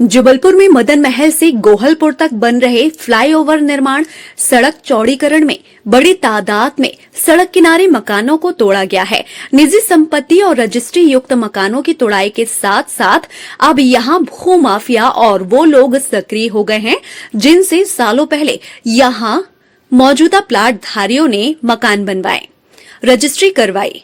जबलपुर में मदन महल से गोहलपुर तक बन रहे फ्लाईओवर निर्माण सड़क चौड़ीकरण में बड़ी तादाद में सड़क किनारे मकानों को तोड़ा गया है। निजी संपत्ति और रजिस्ट्री युक्त मकानों की तोड़ाई के साथ साथ अब यहां भू माफिया और वो लोग सक्रिय हो गए हैं जिनसे सालों पहले यहां मौजूदा प्लाट धारियों ने मकान बनवाए, रजिस्ट्री करवाई,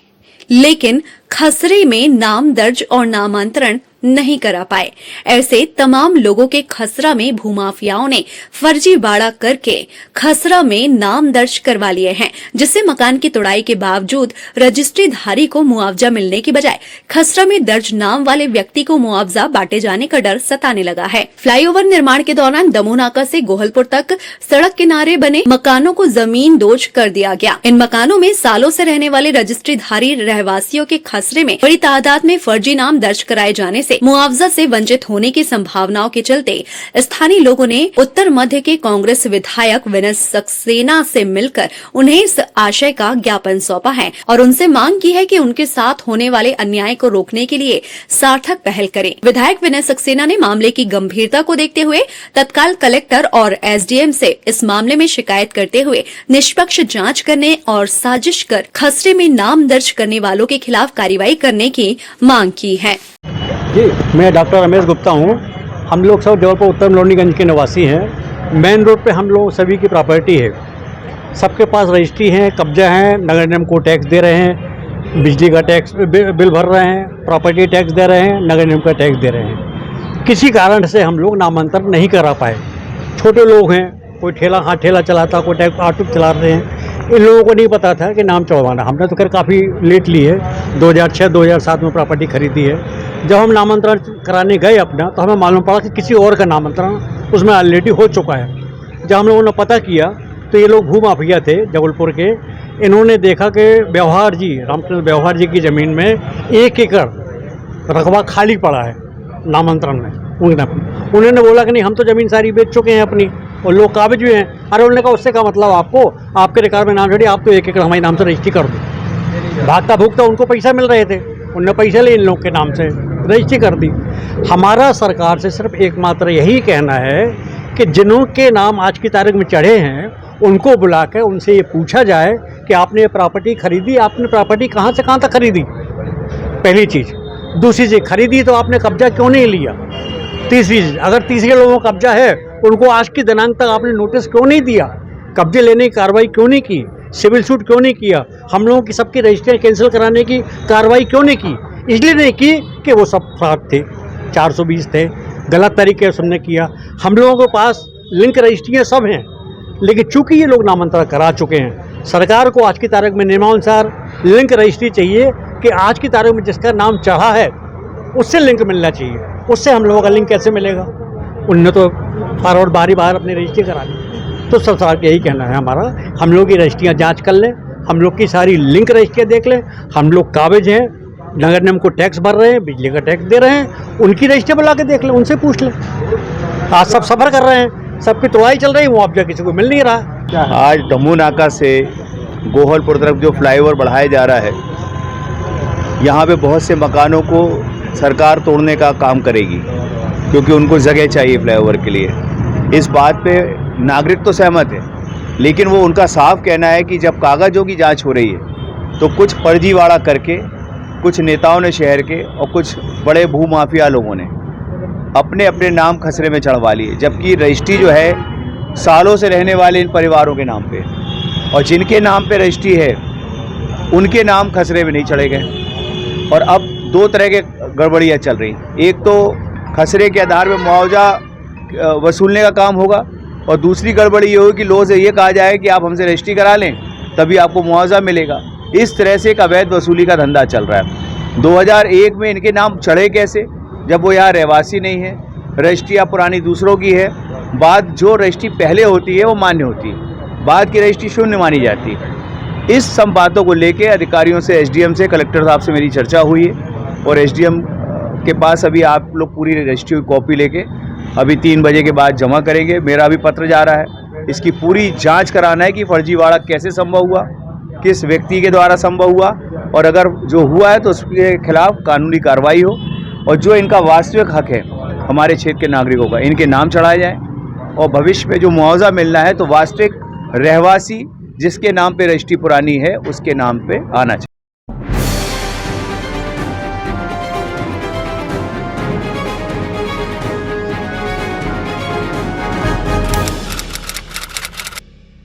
लेकिन खसरे में नाम दर्ज और नामांतरण नहीं करा पाए। ऐसे तमाम लोगों के खसरा में भूमाफियाओं ने फर्जीवाड़ा करके खसरा में नाम दर्ज करवा लिए हैं, जिससे मकान की तोड़ाई के बावजूद रजिस्ट्री धारी को मुआवजा मिलने की बजाय खसरा में दर्ज नाम वाले व्यक्ति को मुआवजा बांटे जाने का डर सताने लगा है। फ्लाईओवर निर्माण के दौरान दमोह नाका से गोहलपुर तक सड़क किनारे बने मकानों को जमीन दोज कर दिया गया। इन मकानों में सालों से रहने वाले रजिस्ट्री धारी रहवासियों के खसरे में बड़ी तादाद में फर्जी नाम दर्ज कराए जाने से मुआवजा से वंचित होने की संभावनाओं के चलते स्थानीय लोगों ने उत्तर मध्य के कांग्रेस विधायक विनय सक्सेना से मिलकर उन्हें इस आशय का ज्ञापन सौंपा है और उनसे मांग की है कि उनके साथ होने वाले अन्याय को रोकने के लिए सार्थक पहल करें। विधायक विनय सक्सेना ने मामले की गंभीरता को देखते हुए तत्काल कलेक्टर और एसडीएम से इस मामले में शिकायत करते हुए निष्पक्ष जाँच करने और साजिश कर खसरे में नाम दर्ज करने वालों के खिलाफ कार्रवाई करने की मांग की है। जी, मैं डॉक्टर रमेश गुप्ता हूँ। हम लोग सब जबलपुर उत्तर लोनीगंज के निवासी हैं। मेन रोड पे हम लोग सभी की प्रॉपर्टी है, सबके पास रजिस्ट्री है, कब्जा है, नगर निगम को टैक्स दे रहे हैं, बिजली का टैक्स बिल भर रहे हैं, प्रॉपर्टी टैक्स दे रहे हैं, नगर निगम का टैक्स दे रहे हैं। किसी कारण से हम लोग नामांतरण नहीं करा पाए। छोटे लोग हैं, कोई ठेला चलाता, कोई टैक्स ऑटो चला रहे हैं। इन लोगों को नहीं पता था कि नाम चढ़वाना। हमने तो खैर काफ़ी लेट ली है, 2006-2007 में प्रॉपर्टी खरीदी है। जब हम नामांतरण कराने गए अपना, तो हमें मालूम पड़ा कि किसी और का नामांतरण उसमें ऑलरेडी हो चुका है। जब हम लोगों ने पता किया तो ये लोग भूमाफिया थे जबलपुर के। इन्होंने देखा कि व्यवहार जी, रामचंद्र व्यवहार जी की ज़मीन में 1 एकड़ रकबा खाली पड़ा है नामांतरण में। उन्होंने बोला कि नहीं, हम तो ज़मीन सारी बेच चुके हैं अपनी, और लोग काबिज भी हैं। अरे उन्होंने कहा उससे क्या मतलब आपको, आपके रिकॉर्ड में नाम छोड़िए, आप तो 1 एकड़ हमारे नाम से रजिस्ट्री कर दो। भागता भूगता उनको पैसा मिल रहे थे, उनने पैसे ले इन लोग के नाम से रजिस्ट्री कर दी। हमारा सरकार से सिर्फ एकमात्र यही कहना है कि जिन्हों के नाम आज की तारीख में चढ़े हैं उनको बुला कर उनसे ये पूछा जाए कि आपने ये प्रॉपर्टी खरीदी, आपने प्रॉपर्टी कहाँ से कहाँ तक खरीदी, पहली चीज़। दूसरी चीज़, खरीदी तो आपने कब्जा क्यों नहीं लिया। तीसरी चीज़, अगर तीसरे लोगों का कब्जा है उनको आज की दिनांक तक आपने नोटिस क्यों नहीं दिया, कब्जे लेने की कार्रवाई क्यों नहीं की, सिविल सूट क्यों नहीं किया, हम लोगों की सबकी रजिस्ट्री कैंसिल कराने की कार्रवाई क्यों नहीं की। इसलिए नहीं की कि वो सब फ्रॉड थे, 420 थे, गलत तरीके से हमने किया। हम लोगों के पास लिंक रजिस्ट्रियाँ सब हैं, लेकिन चूंकि ये लोग नामांतरण करा चुके हैं, सरकार को आज की तारीख में नियमानुसार लिंक रजिस्ट्री चाहिए कि आज की तारीख में जिसका नाम चढ़ा है उससे लिंक मिलना चाहिए। उससे हम लोगों का लिंक कैसे मिलेगा। उनने तो फॉरवर्ड बार अपनी रजिस्ट्री करा ली। तो सब सरकार यही कहना है हमारा, हम लोग की रजिस्ट्रियाँ जाँच कर लें, हम लोग की सारी लिंक रजिस्ट्रियाँ देख लें। हम लोग काबिज हैं, नगर निगम को टैक्स भर रहे हैं, बिजली का टैक्स दे रहे हैं, उनकी रजिस्ट्री बुला के देख लें, उनसे पूछ लें। आज सब सफ़र कर रहे हैं, सबकी तोड़ाई चल रही है, मुआवजा किसी को मिल नहीं रहा। आज दमोह नाका से गोहलपुर तरफ जो फ्लाईओवर बढ़ाया जा रहा है, यहाँ पे बहुत से मकानों को सरकार तोड़ने का काम करेगी, क्योंकि उनको जगह चाहिए फ्लाईओवर के लिए। इस बात पे नागरिक तो सहमत है, लेकिन वो उनका साफ कहना है कि जब कागज़ों की जांच हो रही है तो कुछ फर्जीवाड़ा करके कुछ नेताओं ने शहर के और कुछ बड़े भूमाफिया लोगों ने अपने अपने नाम खसरे में चढ़वा लिए, जबकि रजिस्ट्री जो है सालों से रहने वाले इन परिवारों के नाम पे, और जिनके नाम पे रजिस्ट्री है उनके नाम खसरे में नहीं चढ़े गए। और अब 2 तरह के गड़बड़ियाँ चल रही। एक तो खसरे के आधार पर मुआवजा वसूलने का काम होगा, और दूसरी गड़बड़ी ये होगी कि लोगों से ये कहा जाए कि आप हमसे रजिस्ट्री करा लें तभी आपको मुआवजा मिलेगा। इस तरह से एक अवैध वसूली का धंधा चल रहा है। 2001 में इनके नाम चढ़े कैसे, जब वो यहाँ रहवासी नहीं है, रजिस्ट्रियाँ पुरानी दूसरों की है। बाद जो रजिस्ट्री पहले होती है वो मान्य होती है, बाद की रजिस्ट्री शून्य मानी जाती है। इस सब बातों को लेके अधिकारियों से, एसडीएम से, कलेक्टर साहब से मेरी चर्चा हुई है, और एसडीएम के पास अभी आप लोग पूरी रजिस्ट्री की कॉपी लेके अभी 3 बजे के बाद जमा करेंगे। मेरा भी पत्र जा रहा है, इसकी पूरी जांच कराना है कि फर्जीवाड़ा कैसे संभव हुआ, किस व्यक्ति के द्वारा संभव हुआ, और अगर जो हुआ है तो उसके खिलाफ कानूनी कार्रवाई हो, और जो इनका वास्तविक हक है हमारे क्षेत्र के नागरिकों का इनके नाम चढ़ाया जाए और भविष्य में जो मुआवजा मिलना है तो वास्तविक रहवासी जिसके नाम पे रजिस्ट्री पुरानी है उसके नाम पे आना चाहिए।